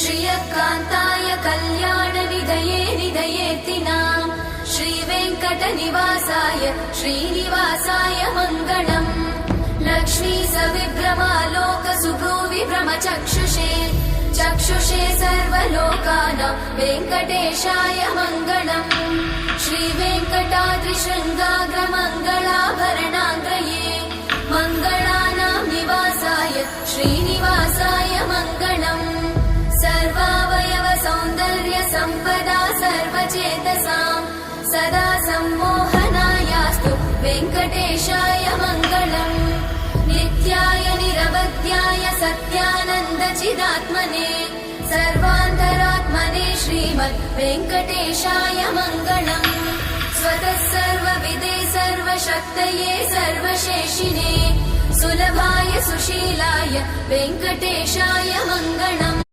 श्रियकान्ताय कल्याणनिधये निधयेऽर्तिनाम् श्रीवेङ्कटनिवासाय श्रीनिवासाय मङ्गलम् लक्ष्मी सविभ्रमालोकसुभ्रूविभ्रमचक्षुषे चक्षुषे सर्वलोकानां वेङ्कटेशाय मङ्गलम् श्रीवेङ्कटाद्रिशृङ्गाग्रमङ्गलाभरणाङ्ग्रये मङ्गलानां निवासाय श्रीनिवासाय मङ्गलम् सर्वावयव सौन्दर्य सम्पदा सर्वचेतसां सदा सम्मोहनायास्तु वेङ्कटेशाय मङ्गलम् नित्याय निरवध्याय सत्यानन्दचिदात्मने सर्वान्तरात्मने श्रीमद् वेङ्कटेशाय मङ्गलम् स्वतः सर्वविदे सर्वशक्तये सर्वशेषिने सुलभाय सुशीलाय वेङ्कटेशाय मङ्गलम्।